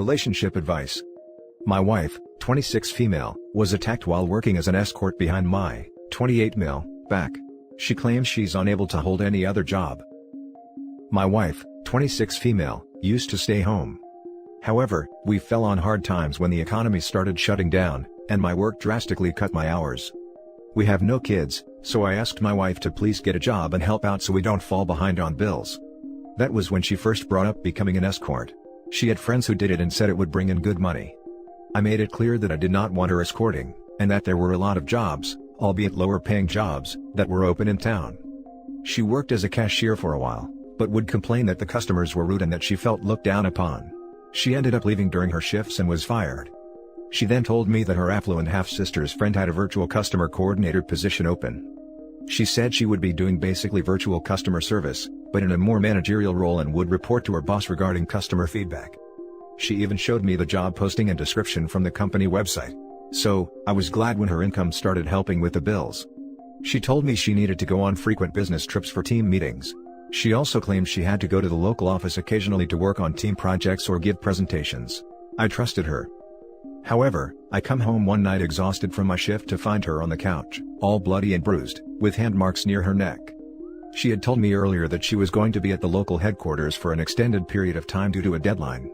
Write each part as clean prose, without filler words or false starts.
Relationship advice. My wife, 26 female, was attacked while working as an escort behind my, 28 male, back. She claims she's unable to hold any other job. My wife, 26 female, used to stay home. However, we fell on hard times when the economy started shutting down, and my work drastically cut my hours. We have no kids, so I asked my wife to please get a job and help out so we don't fall behind on bills. That was when she first brought up becoming an escort. She had friends who did it and said it would bring in good money. I made it clear that I did not want her escorting, and that there were a lot of jobs, albeit lower paying jobs, that were open in town. She worked as a cashier for a while, but would complain that the customers were rude and that she felt looked down upon. She ended up leaving during her shifts and was fired. She then told me that her affluent half-sister's friend had a virtual customer coordinator position open. She said she would be doing basically virtual customer service, but in a more managerial role, and would report to her boss regarding customer feedback. She even showed me the job posting and description from the company website. So, I was glad when her income started helping with the bills. She told me she needed to go on frequent business trips for team meetings. She also claimed she had to go to the local office occasionally to work on team projects or give presentations. I trusted her. However, I come home one night exhausted from my shift to find her on the couch, all bloody and bruised, with hand marks near her neck. She had told me earlier that she was going to be at the local headquarters for an extended period of time due to a deadline.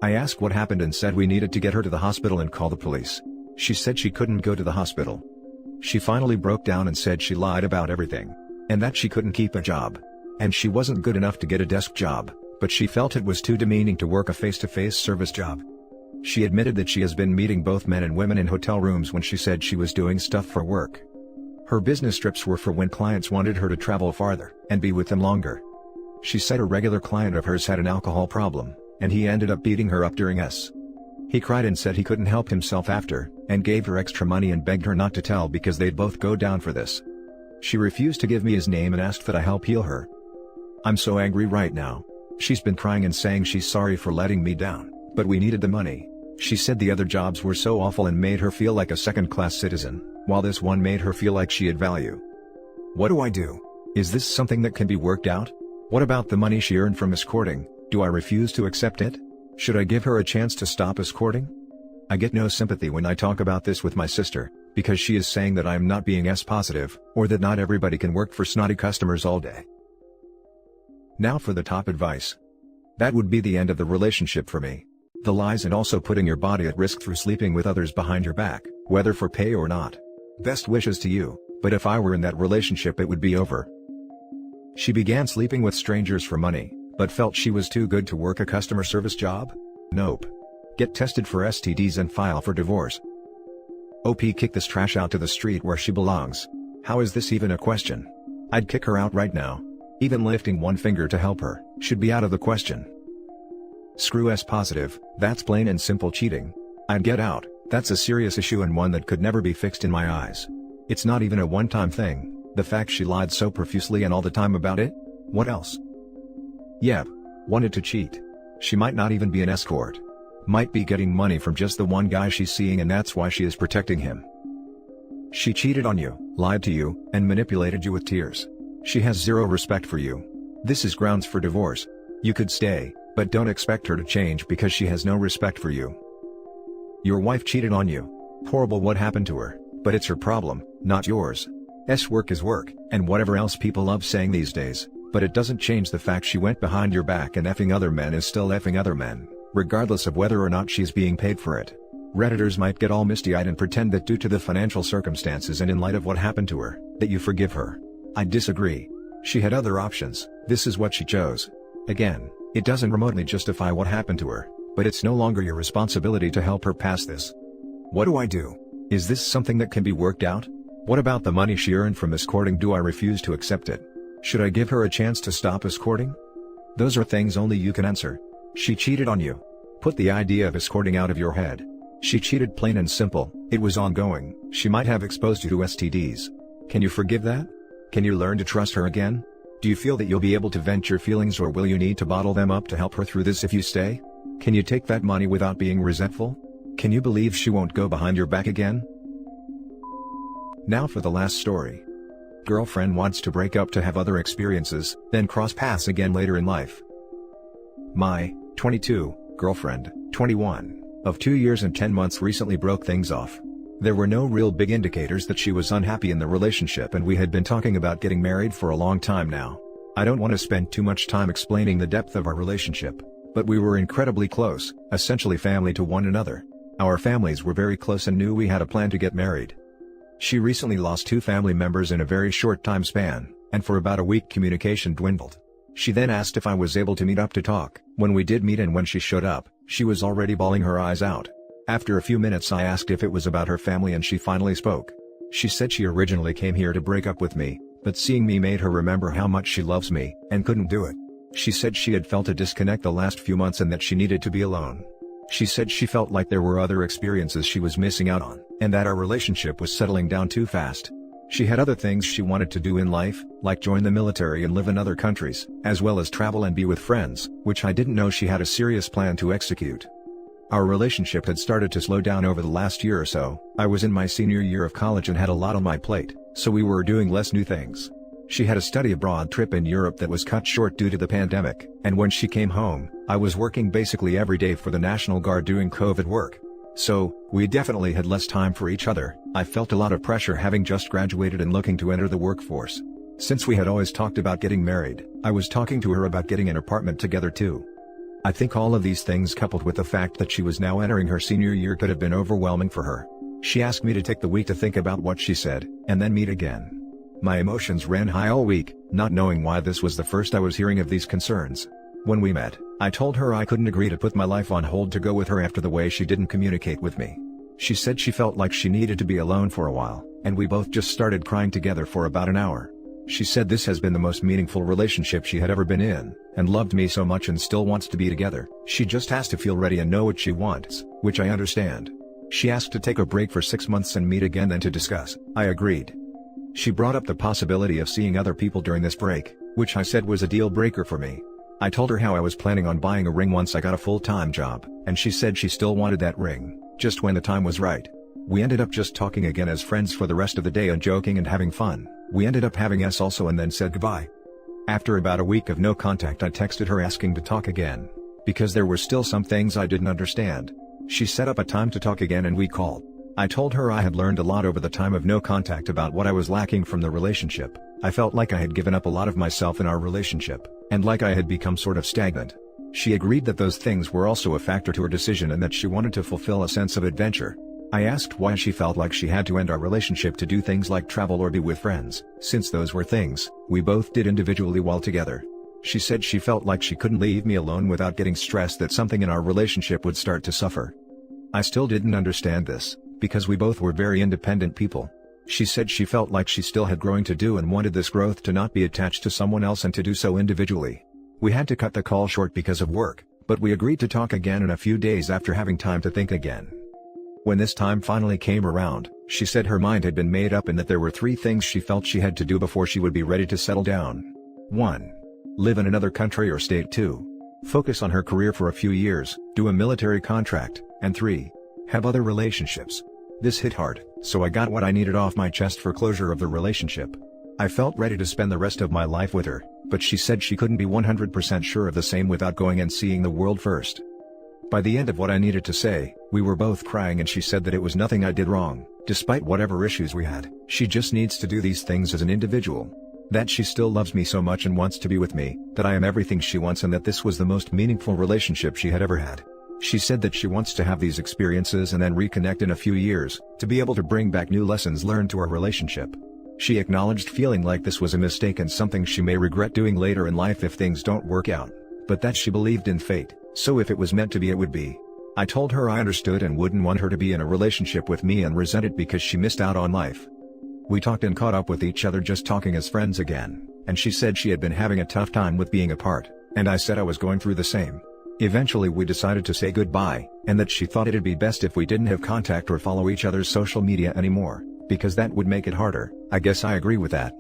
I asked what happened and said we needed to get her to the hospital and call the police. She said she couldn't go to the hospital. She finally broke down and said she lied about everything, and that she couldn't keep a job, and she wasn't good enough to get a desk job, but she felt it was too demeaning to work a face-to-face service job. She admitted that she has been meeting both men and women in hotel rooms when she said she was doing stuff for work. Her business trips were for when clients wanted her to travel farther and be with them longer. She said a regular client of hers had an alcohol problem, and he ended up beating her up during S. He cried and said he couldn't help himself after, and gave her extra money and begged her not to tell because they'd both go down for this. She refused to give me his name and asked that I help heal her. I'm so angry right now. She's been crying and saying she's sorry for letting me down, but we needed the money. She said the other jobs were so awful and made her feel like a second-class citizen, while this one made her feel like she had value. What do I do? Is this something that can be worked out? What about the money she earned from escorting? Do I refuse to accept it? Should I give her a chance to stop escorting? I get no sympathy when I talk about this with my sister, because she is saying that I am not being S-positive, or that not everybody can work for snotty customers all day. Now for the top advice. That would be the end of the relationship for me. The lies and also putting your body at risk through sleeping with others behind your back, whether for pay or not. Best wishes to you, but if I were in that relationship it would be over. She began sleeping with strangers for money, but felt she was too good to work a customer service job? Nope. Get tested for STDs and file for divorce. OP, kick this trash out to the street where she belongs. How is this even a question? I'd kick her out right now. Even lifting one finger to help her should be out of the question. Screw S-positive, that's plain and simple cheating. I'd get out. That's a serious issue and one that could never be fixed in my eyes. It's not even a one-time thing, the fact she lied so profusely and all the time about it? What else? Yep. Wanted to cheat. She might not even be an escort. Might be getting money from just the one guy she's seeing and that's why she is protecting him. She cheated on you, lied to you, and manipulated you with tears. She has zero respect for you. This is grounds for divorce. You could stay, but don't expect her to change because she has no respect for you. Your wife cheated on you. Horrible what happened to her, but it's her problem, not yours. Work is work, and whatever else people love saying these days, but it doesn't change the fact she went behind your back and effing other men is still effing other men, regardless of whether or not she's being paid for it. Redditors might get all misty-eyed and pretend that due to the financial circumstances and in light of what happened to her, that you forgive her. I disagree. She had other options, this is what she chose. Again, it doesn't remotely justify what happened to her, but it's no longer your responsibility to help her pass this. What do I do? Is this something that can be worked out? What about the money she earned from escorting? Do I refuse to accept it? Should I give her a chance to stop escorting? Those are things only you can answer. She cheated on you. Put the idea of escorting out of your head. She cheated, plain and simple. It was ongoing. She might have exposed you to STDs. Can you forgive that? Can you learn to trust her again? Do you feel that you'll be able to vent your feelings, or will you need to bottle them up to help her through this if you stay? Can you take that money without being resentful? Can you believe she won't go behind your back again? Now for the last story. Girlfriend wants to break up to have other experiences, then cross paths again later in life. My 22 girlfriend 21, of 2 years and 10 months recently broke things off. There were no real big indicators that she was unhappy in the relationship, and we had been talking about getting married for a long time now. I don't want to spend too much time explaining the depth of our relationship, but we were incredibly close, essentially family to one another. Our families were very close and knew we had a plan to get married. She recently lost 2 family members in a very short time span, and for about a week communication dwindled. She then asked if I was able to meet up to talk. When we did meet and when she showed up, she was already bawling her eyes out. After a few minutes I asked if it was about her family and she finally spoke. She said she originally came here to break up with me, but seeing me made her remember how much she loves me, and couldn't do it. She said she had felt a disconnect the last few months and that she needed to be alone. She said she felt like there were other experiences she was missing out on, and that our relationship was settling down too fast. She had other things she wanted to do in life, like join the military and live in other countries, as well as travel and be with friends, which I didn't know she had a serious plan to execute. Our relationship had started to slow down over the last year or so. I was in my senior year of college and had a lot on my plate, so we were doing less new things. She had a study abroad trip in Europe that was cut short due to the pandemic, and when she came home, I was working basically every day for the National Guard doing COVID work. So, we definitely had less time for each other. I felt a lot of pressure having just graduated and looking to enter the workforce. Since we had always talked about getting married, I was talking to her about getting an apartment together too. I think all of these things coupled with the fact that she was now entering her senior year could have been overwhelming for her. She asked me to take the week to think about what she said, and then meet again. My emotions ran high all week, not knowing why this was the first I was hearing of these concerns. When we met, I told her I couldn't agree to put my life on hold to go with her after the way she didn't communicate with me. She said she felt like she needed to be alone for a while, and we both just started crying together for about an hour. She said this has been the most meaningful relationship she had ever been in, and loved me so much and still wants to be together. She just has to feel ready and know what she wants, which I understand. She asked to take a break for 6 months and meet again then to discuss. I agreed. She brought up the possibility of seeing other people during this break, which I said was a deal breaker for me. I told her how I was planning on buying a ring once I got a full-time job, and she said she still wanted that ring, just when the time was right. We ended up just talking again as friends for the rest of the day and joking and having fun. We ended up having us also and then said goodbye. After about a week of no contact I texted her asking to talk again, because there were still some things I didn't understand. She set up a time to talk again and we called. I told her I had learned a lot over the time of no contact about what I was lacking from the relationship. I felt like I had given up a lot of myself in our relationship, and like I had become sort of stagnant. She agreed that those things were also a factor to her decision and that she wanted to fulfill a sense of adventure. I asked why she felt like she had to end our relationship to do things like travel or be with friends, since those were things we both did individually while together. She said she felt like she couldn't leave me alone without getting stressed that something in our relationship would start to suffer. I still didn't understand this, because we both were very independent people. She said she felt like she still had growing to do and wanted this growth to not be attached to someone else and to do so individually. We had to cut the call short because of work, but we agreed to talk again in a few days after having time to think again. When this time finally came around, she said her mind had been made up and that there were 3 things she felt she had to do before she would be ready to settle down. 1. Live in another country or state. 2. Focus on her career for a few years, do a military contract, and 3. Have other relationships. This hit hard, so I got what I needed off my chest for closure of the relationship. I felt ready to spend the rest of my life with her, but she said she couldn't be 100% sure of the same without going and seeing the world first. By the end of what I needed to say, we were both crying and she said that it was nothing I did wrong, despite whatever issues we had. She just needs to do these things as an individual. That she still loves me so much and wants to be with me, that I am everything she wants and that this was the most meaningful relationship she had ever had. She said that she wants to have these experiences and then reconnect in a few years, to be able to bring back new lessons learned to our relationship. She acknowledged feeling like this was a mistake and something she may regret doing later in life if things don't work out, but that she believed in fate, so if it was meant to be it would be. I told her I understood and wouldn't want her to be in a relationship with me and resent it because she missed out on life. We talked and caught up with each other just talking as friends again, and she said she had been having a tough time with being apart, and I said I was going through the same. Eventually we decided to say goodbye, and that she thought it'd be best if we didn't have contact or follow each other's social media anymore, because that would make it harder. I guess I agree with that.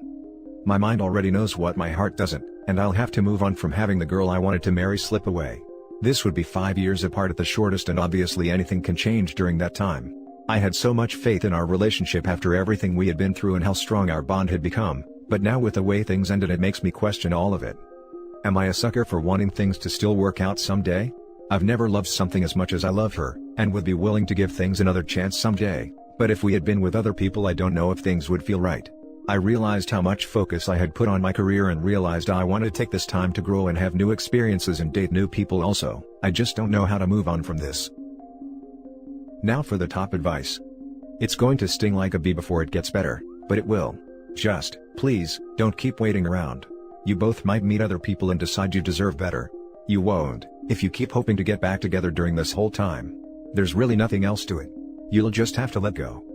My mind already knows what my heart doesn't, and I'll have to move on from having the girl I wanted to marry slip away. This would be 5 years apart at the shortest, and obviously anything can change during that time. I had so much faith in our relationship after everything we had been through and how strong our bond had become, but now with the way things ended it makes me question all of it. Am I a sucker for wanting things to still work out someday? I've never loved something as much as I love her, and would be willing to give things another chance someday, but if we had been with other people I don't know if things would feel right. I realized how much focus I had put on my career and realized I wanted to take this time to grow and have new experiences and date new people also. I just don't know how to move on from this. Now for the top advice. It's going to sting like a bee before it gets better, but it will. Just, please, don't keep waiting around. You both might meet other people and decide you deserve better. You won't, if you keep hoping to get back together during this whole time. There's really nothing else to it. You'll just have to let go.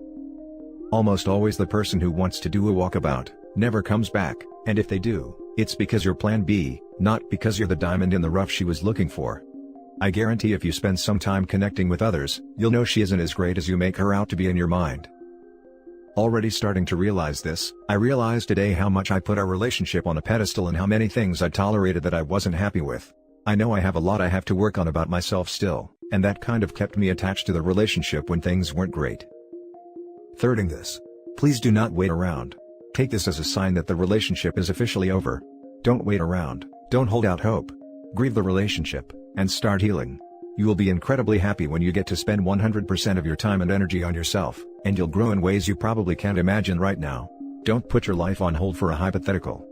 Almost always the person who wants to do a walkabout never comes back, and if they do, it's because you're plan B, not because you're the diamond in the rough she was looking for. I guarantee if you spend some time connecting with others, you'll know she isn't as great as you make her out to be in your mind. Already starting to realize this, I realized today how much I put our relationship on a pedestal and how many things I tolerated that I wasn't happy with. I know I have a lot I have to work on about myself still, and that kind of kept me attached to the relationship when things weren't great. Thirding this. Please do not wait around. Take this as a sign that the relationship is officially over. Don't wait around, don't hold out hope. Grieve the relationship, and start healing. You will be incredibly happy when you get to spend 100% of your time and energy on yourself, and you'll grow in ways you probably can't imagine right now. Don't put your life on hold for a hypothetical.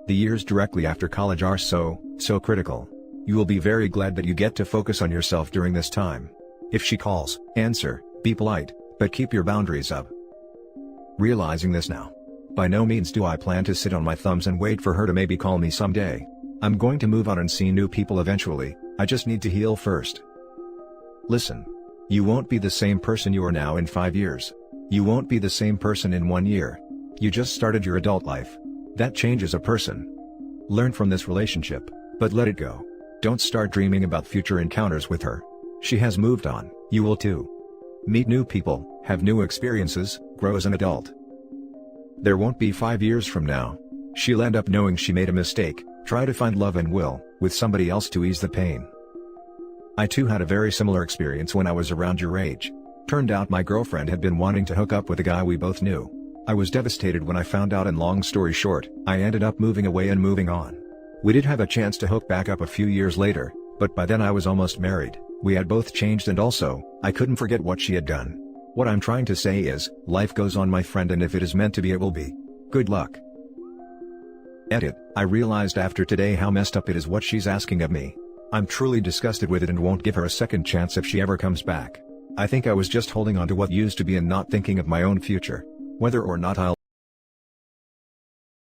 The years directly after college are so critical. You will be very glad that you get to focus on yourself during this time. If she calls, answer, be polite, but keep your boundaries up. Realizing this now. By no means do I plan to sit on my thumbs and wait for her to maybe call me someday. I'm going to move on and see new people eventually, I just need to heal first. Listen. You won't be the same person you are now in 5 years. You won't be the same person in 1 year. You just started your adult life. That changes a person. Learn from this relationship, but let it go. Don't start dreaming about future encounters with her. She has moved on, you will too. Meet new people, have new experiences, grow as an adult. There won't be 5 years from now. She'll end up knowing she made a mistake, try to find love and will, with somebody else to ease the pain. I too had a very similar experience when I was around your age. Turned out my girlfriend had been wanting to hook up with a guy we both knew. I was devastated when I found out, and long story short, I ended up moving away and moving on. We did have a chance to hook back up a few years later, but by then I was almost married. We had both changed, and also, I couldn't forget what she had done. What I'm trying to say is, life goes on, my friend, and if it is meant to be, it will be. Good luck. Edit. I realized after today how messed up it is what she's asking of me. I'm truly disgusted with it and won't give her a second chance if she ever comes back. I think I was just holding on to what used to be and not thinking of my own future. Whether or not I'll